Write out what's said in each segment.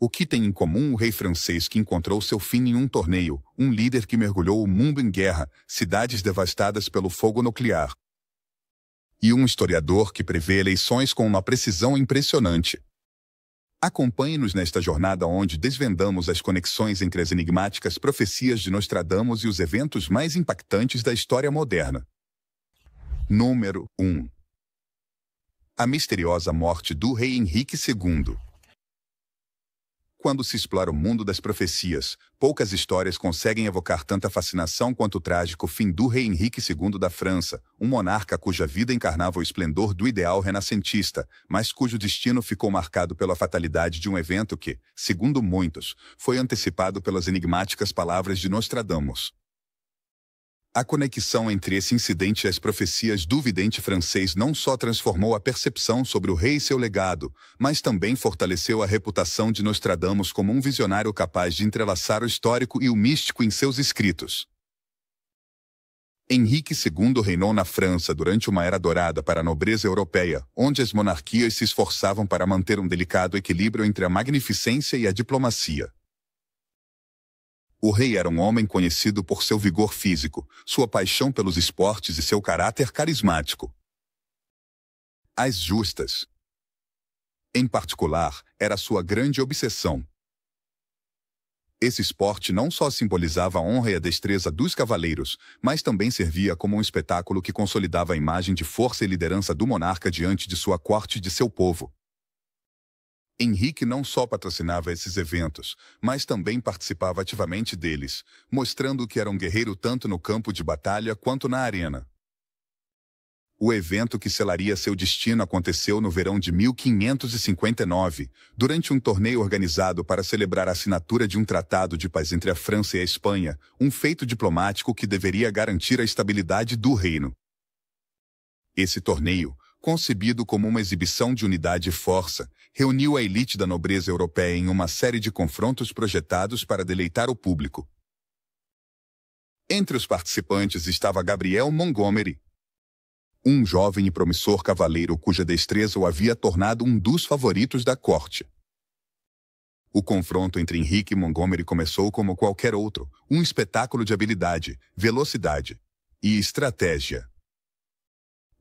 O que tem em comum o rei francês que encontrou seu fim em um torneio, um líder que mergulhou o mundo em guerra, cidades devastadas pelo fogo nuclear, e um historiador que prevê eleições com uma precisão impressionante? Acompanhe-nos nesta jornada onde desvendamos as conexões entre as enigmáticas profecias de Nostradamus e os eventos mais impactantes da história moderna. Número 1. A misteriosa morte do rei Henrique II. Quando se explora o mundo das profecias, poucas histórias conseguem evocar tanta fascinação quanto o trágico fim do rei Henrique II da França, um monarca cuja vida encarnava o esplendor do ideal renascentista, mas cujo destino ficou marcado pela fatalidade de um evento que, segundo muitos, foi antecipado pelas enigmáticas palavras de Nostradamus. A conexão entre esse incidente e as profecias do vidente francês não só transformou a percepção sobre o rei e seu legado, mas também fortaleceu a reputação de Nostradamus como um visionário capaz de entrelaçar o histórico e o místico em seus escritos. Henrique II reinou na França durante uma era dourada para a nobreza europeia, onde as monarquias se esforçavam para manter um delicado equilíbrio entre a magnificência e a diplomacia. O rei era um homem conhecido por seu vigor físico, sua paixão pelos esportes e seu caráter carismático. As justas, em particular, era sua grande obsessão. Esse esporte não só simbolizava a honra e a destreza dos cavaleiros, mas também servia como um espetáculo que consolidava a imagem de força e liderança do monarca diante de sua corte e de seu povo. Henrique não só patrocinava esses eventos, mas também participava ativamente deles, mostrando que era um guerreiro tanto no campo de batalha quanto na arena. O evento que selaria seu destino aconteceu no verão de 1559, durante um torneio organizado para celebrar a assinatura de um tratado de paz entre a França e a Espanha, um feito diplomático que deveria garantir a estabilidade do reino. Esse torneio, concebido como uma exibição de unidade e força, reuniu a elite da nobreza europeia em uma série de confrontos projetados para deleitar o público. Entre os participantes estava Gabriel Montgomery, um jovem e promissor cavaleiro cuja destreza o havia tornado um dos favoritos da corte. O confronto entre Henrique e Montgomery começou como qualquer outro, um espetáculo de habilidade, velocidade e estratégia.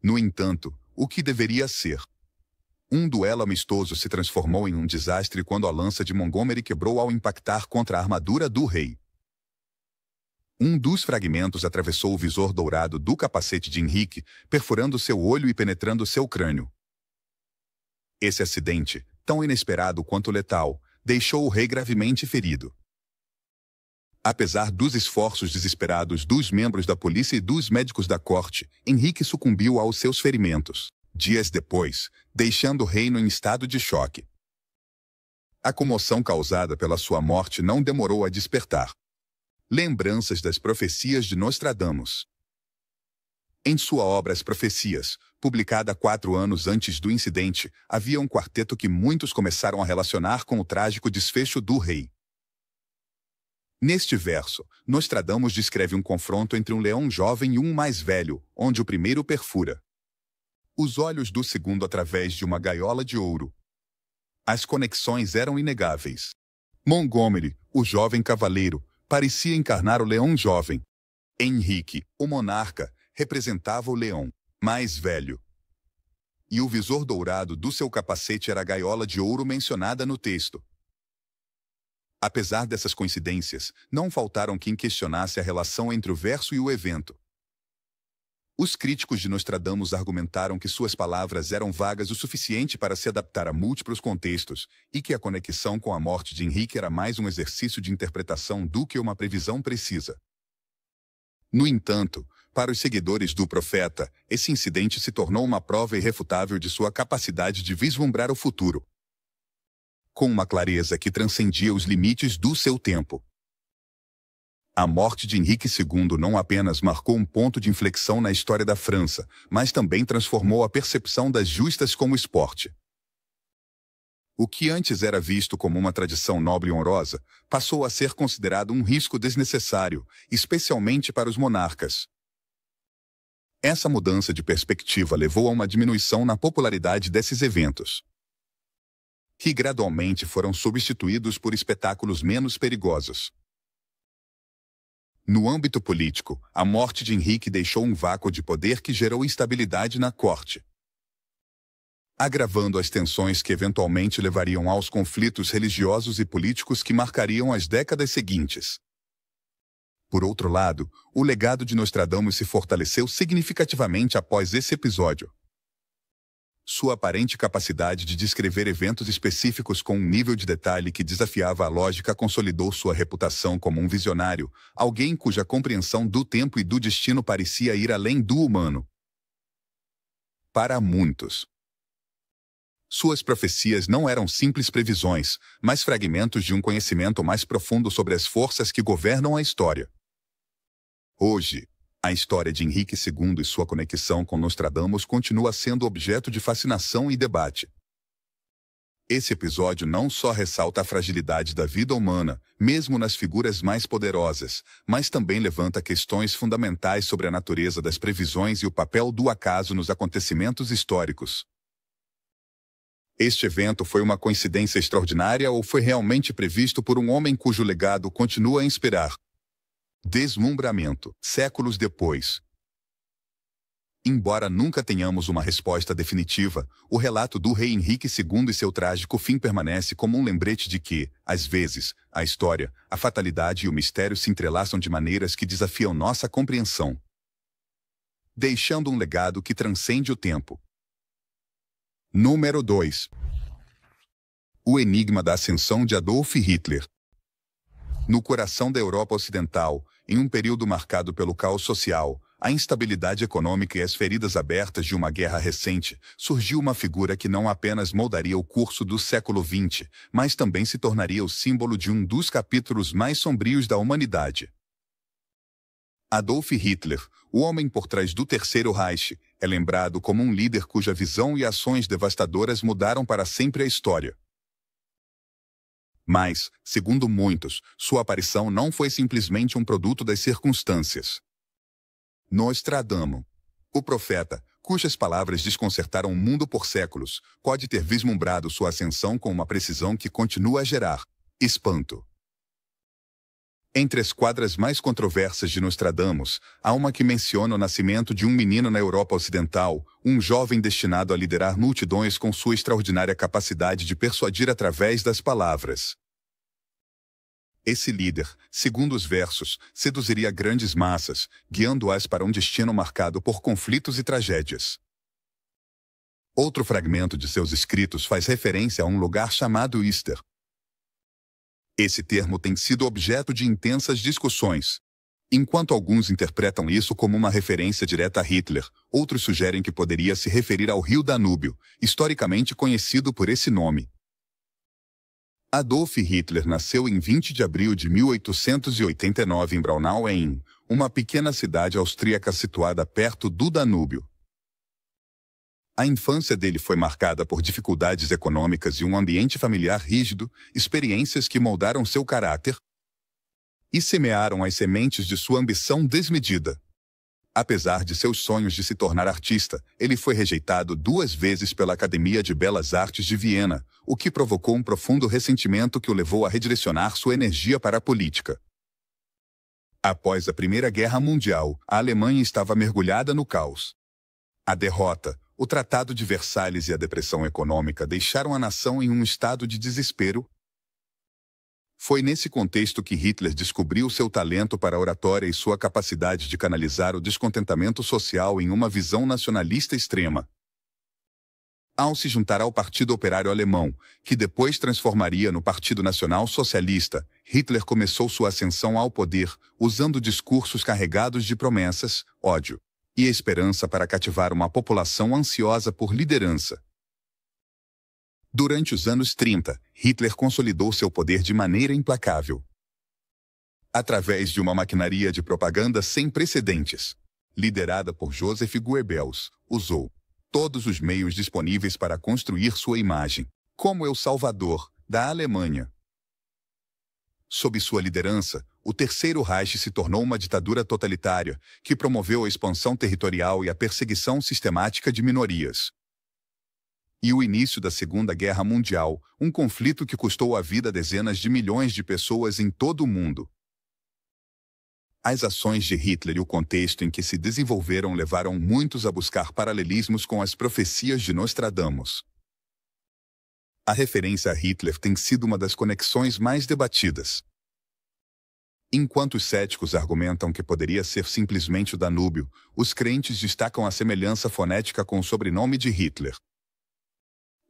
No entanto, o que deveria ser um duelo amistoso se transformou em um desastre quando a lança de Montgomery quebrou ao impactar contra a armadura do rei. Um dos fragmentos atravessou o visor dourado do capacete de Henrique, perfurando seu olho e penetrando seu crânio. Esse acidente, tão inesperado quanto letal, deixou o rei gravemente ferido. Apesar dos esforços desesperados dos membros da polícia e dos médicos da corte, Henrique sucumbiu aos seus ferimentos, dias depois, deixando o reino em estado de choque. A comoção causada pela sua morte não demorou a despertar lembranças das profecias de Nostradamus. Em sua obra As Profecias, publicada 4 anos antes do incidente, havia um quarteto que muitos começaram a relacionar com o trágico desfecho do rei. Neste verso, Nostradamus descreve um confronto entre um leão jovem e um mais velho, onde o primeiro perfura os olhos do segundo através de uma gaiola de ouro. As conexões eram inegáveis. Montgomery, o jovem cavaleiro, parecia encarnar o leão jovem. Henrique, o monarca, representava o leão mais velho. E o visor dourado do seu capacete era a gaiola de ouro mencionada no texto. Apesar dessas coincidências, não faltaram quem questionasse a relação entre o verso e o evento. Os críticos de Nostradamus argumentaram que suas palavras eram vagas o suficiente para se adaptar a múltiplos contextos e que a conexão com a morte de Henrique era mais um exercício de interpretação do que uma previsão precisa. No entanto, para os seguidores do profeta, esse incidente se tornou uma prova irrefutável de sua capacidade de vislumbrar o futuro, com uma clareza que transcendia os limites do seu tempo. A morte de Henrique II não apenas marcou um ponto de inflexão na história da França, mas também transformou a percepção das justas como esporte. O que antes era visto como uma tradição nobre e honrosa, passou a ser considerado um risco desnecessário, especialmente para os monarcas. Essa mudança de perspectiva levou a uma diminuição na popularidade desses eventos. que gradualmente foram substituídos por espetáculos menos perigosos. No âmbito político, a morte de Henrique deixou um vácuo de poder que gerou instabilidade na corte, agravando as tensões que eventualmente levariam aos conflitos religiosos e políticos que marcariam as décadas seguintes. Por outro lado, o legado de Nostradamus se fortaleceu significativamente após esse episódio. Sua aparente capacidade de descrever eventos específicos com um nível de detalhe que desafiava a lógica consolidou sua reputação como um visionário, alguém cuja compreensão do tempo e do destino parecia ir além do humano. Para muitos, suas profecias não eram simples previsões, mas fragmentos de um conhecimento mais profundo sobre as forças que governam a história. Hoje, a história de Henrique II e sua conexão com Nostradamus continua sendo objeto de fascinação e debate. Esse episódio não só ressalta a fragilidade da vida humana, mesmo nas figuras mais poderosas, mas também levanta questões fundamentais sobre a natureza das previsões e o papel do acaso nos acontecimentos históricos. Este evento foi uma coincidência extraordinária ou foi realmente previsto por um homem cujo legado continua a inspirar deslumbramento, séculos depois? Embora nunca tenhamos uma resposta definitiva, o relato do rei Henrique II e seu trágico fim permanece como um lembrete de que, às vezes, a história, a fatalidade e o mistério se entrelaçam de maneiras que desafiam nossa compreensão, deixando um legado que transcende o tempo. Número 2. O enigma da ascensão de Adolf Hitler. No coração da Europa Ocidental, em um período marcado pelo caos social, a instabilidade econômica e as feridas abertas de uma guerra recente, surgiu uma figura que não apenas moldaria o curso do século XX, mas também se tornaria o símbolo de um dos capítulos mais sombrios da humanidade. Adolf Hitler, o homem por trás do Terceiro Reich, é lembrado como um líder cuja visão e ações devastadoras mudaram para sempre a história. Mas, segundo muitos, sua aparição não foi simplesmente um produto das circunstâncias. Nostradamus, o profeta, cujas palavras desconcertaram o mundo por séculos, pode ter vislumbrado sua ascensão com uma precisão que continua a gerar espanto. Entre as quadras mais controversas de Nostradamus, há uma que menciona o nascimento de um menino na Europa Ocidental, um jovem destinado a liderar multidões com sua extraordinária capacidade de persuadir através das palavras. Esse líder, segundo os versos, seduziria grandes massas, guiando-as para um destino marcado por conflitos e tragédias. Outro fragmento de seus escritos faz referência a um lugar chamado Ister. Esse termo tem sido objeto de intensas discussões. Enquanto alguns interpretam isso como uma referência direta a Hitler, outros sugerem que poderia se referir ao rio Danúbio, historicamente conhecido por esse nome. Adolf Hitler nasceu em 20 de abril de 1889 em Braunau am Inn, uma pequena cidade austríaca situada perto do Danúbio. A infância dele foi marcada por dificuldades econômicas e um ambiente familiar rígido, experiências que moldaram seu caráter e semearam as sementes de sua ambição desmedida. Apesar de seus sonhos de se tornar artista, ele foi rejeitado 2 vezes pela Academia de Belas Artes de Viena, o que provocou um profundo ressentimento que o levou a redirecionar sua energia para a política. Após a Primeira Guerra Mundial, a Alemanha estava mergulhada no caos. A derrota, o Tratado de Versalhes e a depressão econômica deixaram a nação em um estado de desespero. Foi nesse contexto que Hitler descobriu seu talento para a oratória e sua capacidade de canalizar o descontentamento social em uma visão nacionalista extrema. Ao se juntar ao Partido Operário Alemão, que depois transformaria no Partido Nacional Socialista, Hitler começou sua ascensão ao poder, usando discursos carregados de promessas, ódio e esperança para cativar uma população ansiosa por liderança. Durante os anos 30, Hitler consolidou seu poder de maneira implacável. Através de uma maquinaria de propaganda sem precedentes, liderada por Joseph Goebbels, usou todos os meios disponíveis para construir sua imagem como o Salvador da Alemanha. Sob sua liderança, o Terceiro Reich se tornou uma ditadura totalitária que promoveu a expansão territorial e a perseguição sistemática de minorias. e o início da Segunda Guerra Mundial, um conflito que custou a vida a dezenas de milhões de pessoas em todo o mundo. As ações de Hitler e o contexto em que se desenvolveram levaram muitos a buscar paralelismos com as profecias de Nostradamus. A referência a Hitler tem sido uma das conexões mais debatidas. Enquanto os céticos argumentam que poderia ser simplesmente o Danúbio, os crentes destacam a semelhança fonética com o sobrenome de Hitler.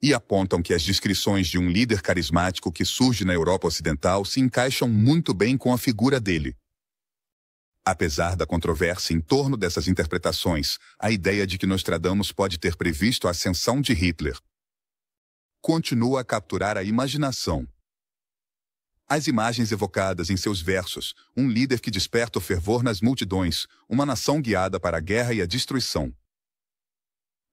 E apontam que as descrições de um líder carismático que surge na Europa Ocidental se encaixam muito bem com a figura dele. Apesar da controvérsia em torno dessas interpretações, a ideia de que Nostradamus pode ter previsto a ascensão de Hitler continua a capturar a imaginação. As imagens evocadas em seus versos, um líder que desperta o fervor nas multidões, uma nação guiada para a guerra e a destruição,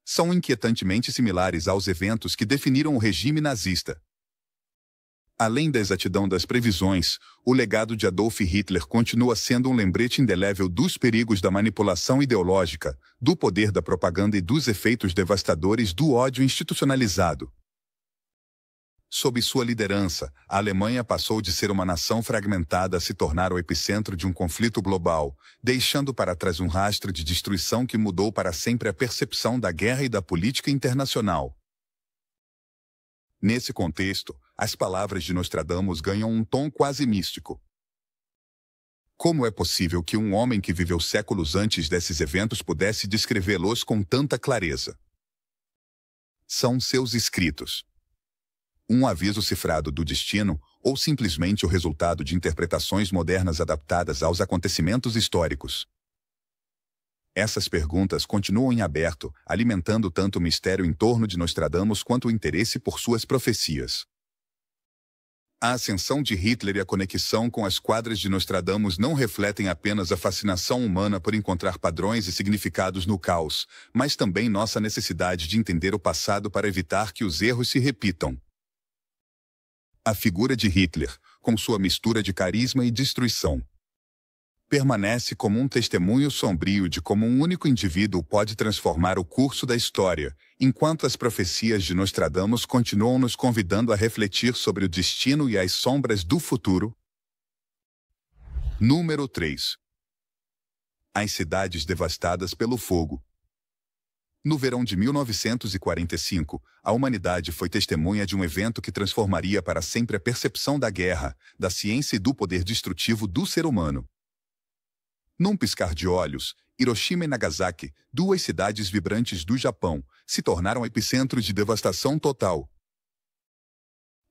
são inquietantemente similares aos eventos que definiram o regime nazista. Além da exatidão das previsões, o legado de Adolf Hitler continua sendo um lembrete indelével dos perigos da manipulação ideológica, do poder da propaganda e dos efeitos devastadores do ódio institucionalizado. Sob sua liderança, a Alemanha passou de ser uma nação fragmentada a se tornar o epicentro de um conflito global, deixando para trás um rastro de destruição que mudou para sempre a percepção da guerra e da política internacional. Nesse contexto, as palavras de Nostradamus ganham um tom quase místico. Como é possível que um homem que viveu séculos antes desses eventos pudesse descrevê-los com tanta clareza? São seus escritos um aviso cifrado do destino, ou simplesmente o resultado de interpretações modernas adaptadas aos acontecimentos históricos? Essas perguntas continuam em aberto, alimentando tanto o mistério em torno de Nostradamus quanto o interesse por suas profecias. A ascensão de Hitler e a conexão com as quadras de Nostradamus não refletem apenas a fascinação humana por encontrar padrões e significados no caos, mas também nossa necessidade de entender o passado para evitar que os erros se repitam. A figura de Hitler, com sua mistura de carisma e destruição, permanece como um testemunho sombrio de como um único indivíduo pode transformar o curso da história, enquanto as profecias de Nostradamus continuam nos convidando a refletir sobre o destino e as sombras do futuro. Número 3. As cidades devastadas pelo fogo. No verão de 1945, a humanidade foi testemunha de um evento que transformaria para sempre a percepção da guerra, da ciência e do poder destrutivo do ser humano. Num piscar de olhos, Hiroshima e Nagasaki, duas cidades vibrantes do Japão, se tornaram epicentros de devastação total.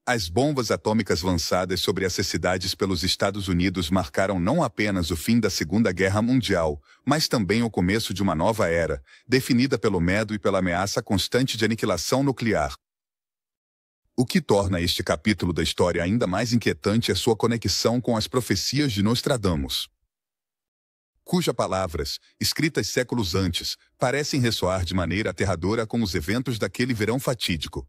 As bombas atômicas lançadas sobre essas cidades pelos Estados Unidos marcaram não apenas o fim da Segunda Guerra Mundial, mas também o começo de uma nova era, definida pelo medo e pela ameaça constante de aniquilação nuclear. O que torna este capítulo da história ainda mais inquietante é sua conexão com as profecias de Nostradamus, cujas palavras, escritas séculos antes, parecem ressoar de maneira aterradora com os eventos daquele verão fatídico.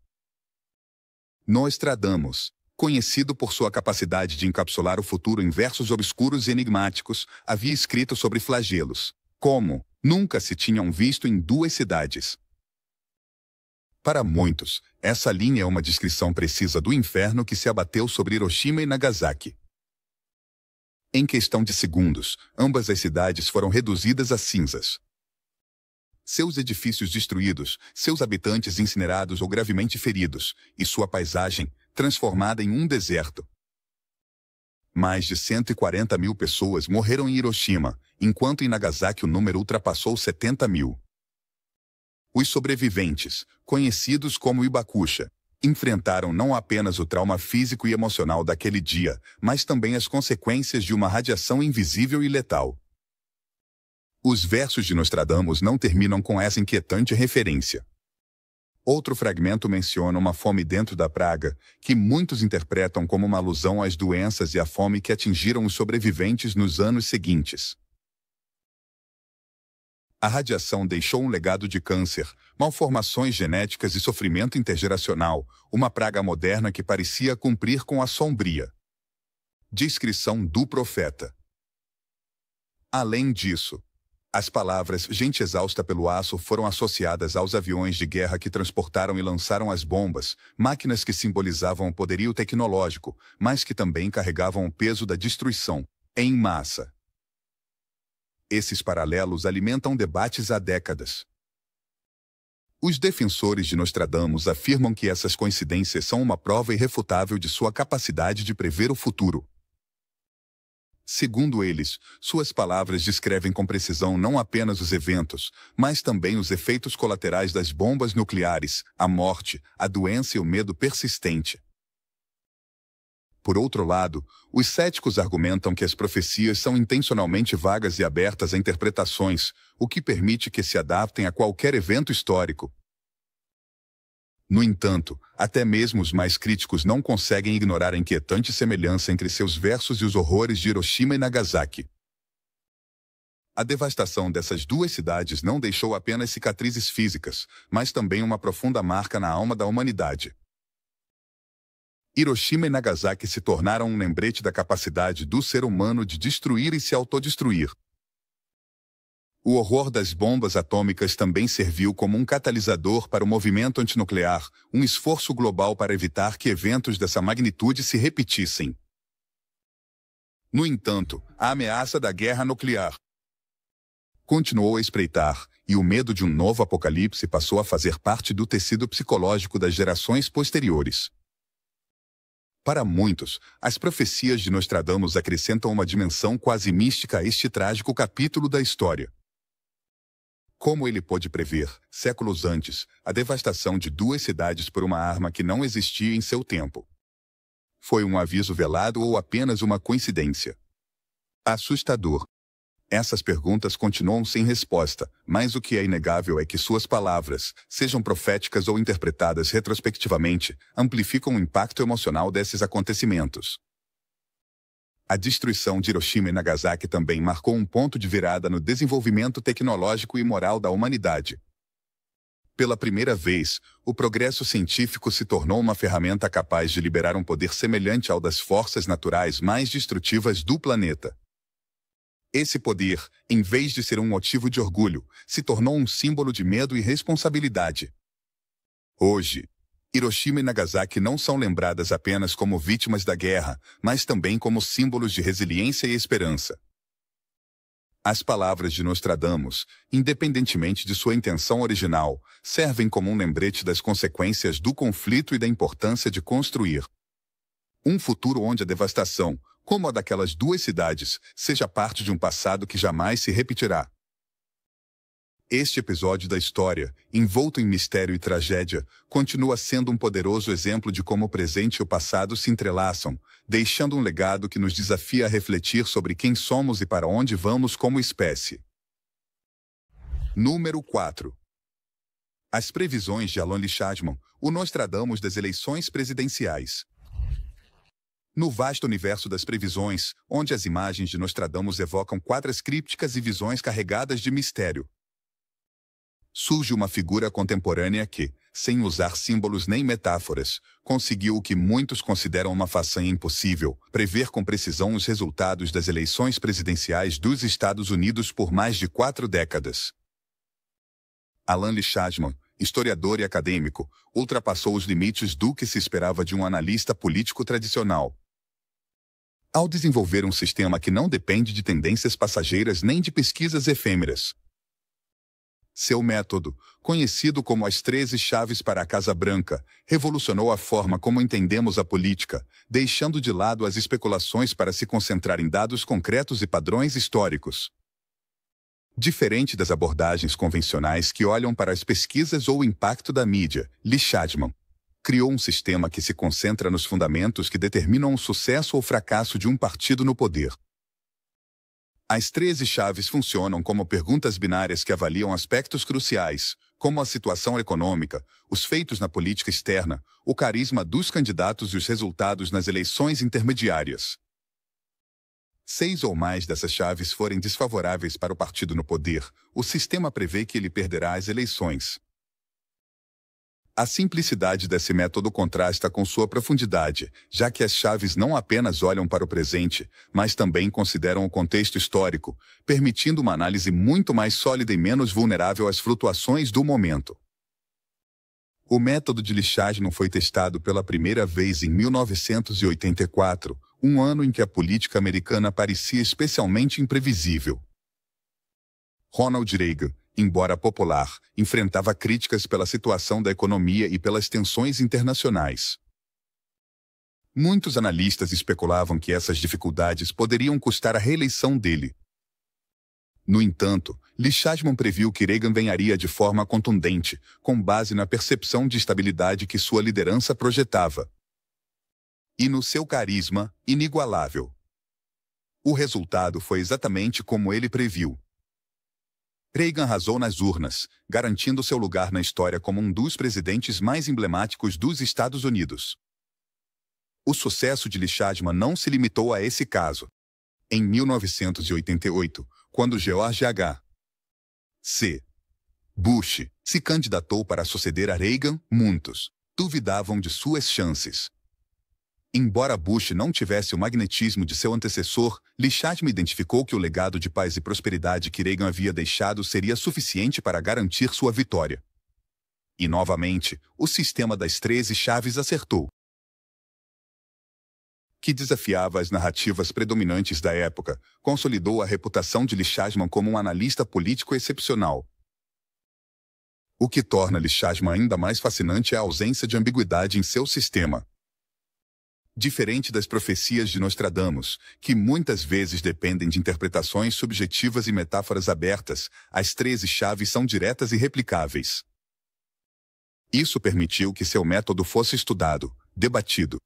Nostradamus, conhecido por sua capacidade de encapsular o futuro em versos obscuros e enigmáticos, havia escrito sobre flagelos, como nunca se tinham visto em duas cidades. Para muitos, essa linha é uma descrição precisa do inferno que se abateu sobre Hiroshima e Nagasaki. Em questão de segundos, ambas as cidades foram reduzidas a cinzas. Seus edifícios destruídos, seus habitantes incinerados ou gravemente feridos, e sua paisagem, transformada em um deserto. Mais de 140 mil pessoas morreram em Hiroshima, enquanto em Nagasaki o número ultrapassou 70 mil. Os sobreviventes, conhecidos como Hibakusha, enfrentaram não apenas o trauma físico e emocional daquele dia, mas também as consequências de uma radiação invisível e letal. Os versos de Nostradamus não terminam com essa inquietante referência. Outro fragmento menciona uma fome dentro da praga, que muitos interpretam como uma alusão às doenças e à fome que atingiram os sobreviventes nos anos seguintes. A radiação deixou um legado de câncer, malformações genéticas e sofrimento intergeracional, uma praga moderna que parecia cumprir com a sombria descrição do profeta. Além disso, As palavras gente exausta pelo aço foram associadas aos aviões de guerra que transportaram e lançaram as bombas, máquinas que simbolizavam o poderio tecnológico, mas que também carregavam o peso da destruição, em massa. Esses paralelos alimentam debates há décadas. Os defensores de Nostradamus afirmam que essas coincidências são uma prova irrefutável de sua capacidade de prever o futuro. Segundo eles, suas palavras descrevem com precisão não apenas os eventos, mas também os efeitos colaterais das bombas nucleares, a morte, a doença e o medo persistente. Por outro lado, os céticos argumentam que as profecias são intencionalmente vagas e abertas a interpretações, o que permite que se adaptem a qualquer evento histórico. No entanto, até mesmo os mais críticos não conseguem ignorar a inquietante semelhança entre seus versos e os horrores de Hiroshima e Nagasaki. A devastação dessas duas cidades não deixou apenas cicatrizes físicas, mas também uma profunda marca na alma da humanidade. Hiroshima e Nagasaki se tornaram um lembrete da capacidade do ser humano de destruir e se autodestruir. O horror das bombas atômicas também serviu como um catalisador para o movimento antinuclear, um esforço global para evitar que eventos dessa magnitude se repetissem. No entanto, a ameaça da guerra nuclear continuou a espreitar, e o medo de um novo apocalipse passou a fazer parte do tecido psicológico das gerações posteriores. Para muitos, as profecias de Nostradamus acrescentam uma dimensão quase mística a este trágico capítulo da história. Como ele pôde prever, séculos antes, a devastação de duas cidades por uma arma que não existia em seu tempo? Foi um aviso velado ou apenas uma coincidência? Assustador. Essas perguntas continuam sem resposta, mas o que é inegável é que suas palavras, sejam proféticas ou interpretadas retrospectivamente, amplificam o impacto emocional desses acontecimentos. A destruição de Hiroshima e Nagasaki também marcou um ponto de virada no desenvolvimento tecnológico e moral da humanidade. Pela primeira vez, o progresso científico se tornou uma ferramenta capaz de liberar um poder semelhante ao das forças naturais mais destrutivas do planeta. Esse poder, em vez de ser um motivo de orgulho, se tornou um símbolo de medo e responsabilidade. Hoje, Hiroshima e Nagasaki não são lembradas apenas como vítimas da guerra, mas também como símbolos de resiliência e esperança. As palavras de Nostradamus, independentemente de sua intenção original, servem como um lembrete das consequências do conflito e da importância de construir um futuro onde a devastação, como a daquelas duas cidades, seja parte de um passado que jamais se repetirá. Este episódio da história, envolto em mistério e tragédia, continua sendo um poderoso exemplo de como o presente e o passado se entrelaçam, deixando um legado que nos desafia a refletir sobre quem somos e para onde vamos como espécie. Número 4. As previsões de Alan Lichadman, o Nostradamus das eleições presidenciais. No vasto universo das previsões, onde as imagens de Nostradamus evocam quadras crípticas e visões carregadas de mistério, surge uma figura contemporânea que, sem usar símbolos nem metáforas, conseguiu o que muitos consideram uma façanha impossível, prever com precisão os resultados das eleições presidenciais dos Estados Unidos por mais de 4 décadas. Alan Lichadman, historiador e acadêmico, ultrapassou os limites do que se esperava de um analista político tradicional. Ao desenvolver um sistema que não depende de tendências passageiras nem de pesquisas efêmeras. Seu método, conhecido como as 13 chaves para a Casa Branca, revolucionou a forma como entendemos a política, deixando de lado as especulações para se concentrar em dados concretos e padrões históricos. Diferente das abordagens convencionais que olham para as pesquisas ou o impacto da mídia, Lichadman criou um sistema que se concentra nos fundamentos que determinam o sucesso ou fracasso de um partido no poder. As 13 chaves funcionam como perguntas binárias que avaliam aspectos cruciais, como a situação econômica, os feitos na política externa, o carisma dos candidatos e os resultados nas eleições intermediárias. 6 ou mais dessas chaves forem desfavoráveis para o partido no poder, o sistema prevê que ele perderá as eleições. A simplicidade desse método contrasta com sua profundidade, já que as chaves não apenas olham para o presente, mas também consideram o contexto histórico, permitindo uma análise muito mais sólida e menos vulnerável às flutuações do momento. O método de Lishajman foi testado pela primeira vez em 1984, um ano em que a política americana parecia especialmente imprevisível. Ronald Reagan, embora popular, enfrentava críticas pela situação da economia e pelas tensões internacionais. Muitos analistas especulavam que essas dificuldades poderiam custar a reeleição dele. No entanto, Lishajman previu que Reagan ganharia de forma contundente, com base na percepção de estabilidade que sua liderança projetava. E no seu carisma inigualável. O resultado foi exatamente como ele previu. Reagan arrasou nas urnas, garantindo seu lugar na história como um dos presidentes mais emblemáticos dos Estados Unidos. O sucesso de Lishajman não se limitou a esse caso. Em 1988, quando George H.C. Bush se candidatou para suceder a Reagan, muitos duvidavam de suas chances. Embora Bush não tivesse o magnetismo de seu antecessor, Lishajman identificou que o legado de paz e prosperidade que Reagan havia deixado seria suficiente para garantir sua vitória. E novamente, o sistema das 13 chaves acertou. Que desafiava as narrativas predominantes da época, consolidou a reputação de Lishajman como um analista político excepcional. O que torna Lishajman ainda mais fascinante é a ausência de ambiguidade em seu sistema. Diferente das profecias de Nostradamus, que muitas vezes dependem de interpretações subjetivas e metáforas abertas, as 13 chaves são diretas e replicáveis. Isso permitiu que seu método fosse estudado, debatido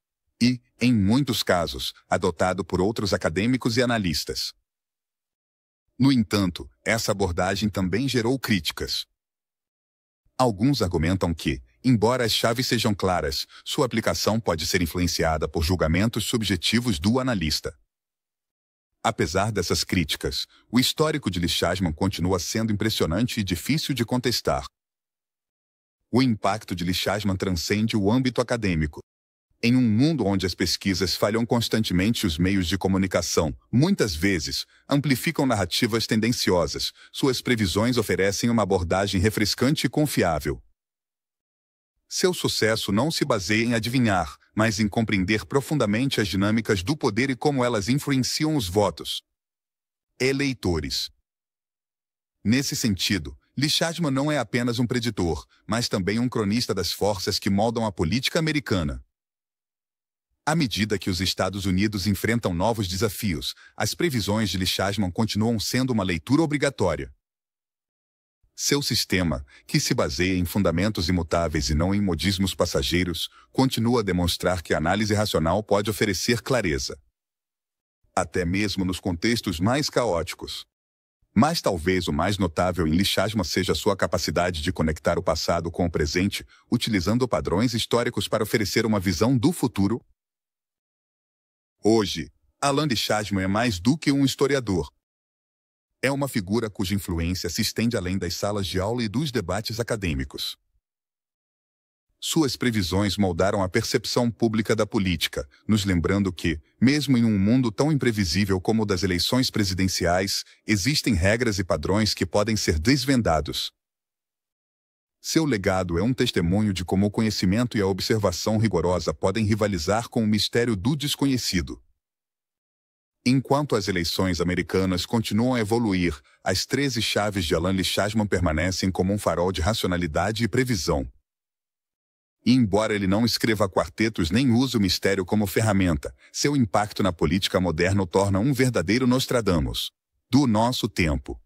e, em muitos casos, adotado por outros acadêmicos e analistas. No entanto, essa abordagem também gerou críticas. Alguns argumentam que, embora as chaves sejam claras, sua aplicação pode ser influenciada por julgamentos subjetivos do analista. Apesar dessas críticas, o histórico de Lishajman continua sendo impressionante e difícil de contestar. O impacto de Lishajman transcende o âmbito acadêmico. Em um mundo onde as pesquisas falham constantemente, os meios de comunicação, muitas vezes, amplificam narrativas tendenciosas, suas previsões oferecem uma abordagem refrescante e confiável. Seu sucesso não se baseia em adivinhar, mas em compreender profundamente as dinâmicas do poder e como elas influenciam os votos. Eleitores. Nesse sentido, Lishajman não é apenas um preditor, mas também um cronista das forças que moldam a política americana. À medida que os Estados Unidos enfrentam novos desafios, as previsões de Lishajman continuam sendo uma leitura obrigatória. Seu sistema, que se baseia em fundamentos imutáveis e não em modismos passageiros, continua a demonstrar que a análise racional pode oferecer clareza. Até mesmo nos contextos mais caóticos. Mas talvez o mais notável em Lishajman seja sua capacidade de conectar o passado com o presente, utilizando padrões históricos para oferecer uma visão do futuro. Hoje, Alan Lishajman é mais do que um historiador. É uma figura cuja influência se estende além das salas de aula e dos debates acadêmicos. Suas previsões moldaram a percepção pública da política, nos lembrando que, mesmo em um mundo tão imprevisível como o das eleições presidenciais, existem regras e padrões que podem ser desvendados. Seu legado é um testemunho de como o conhecimento e a observação rigorosa podem rivalizar com o mistério do desconhecido. Enquanto as eleições americanas continuam a evoluir, as 13 chaves de Alan Lishajman permanecem como um farol de racionalidade e previsão. E embora ele não escreva quartetos nem use o mistério como ferramenta, seu impacto na política moderna o torna um verdadeiro Nostradamus do nosso tempo.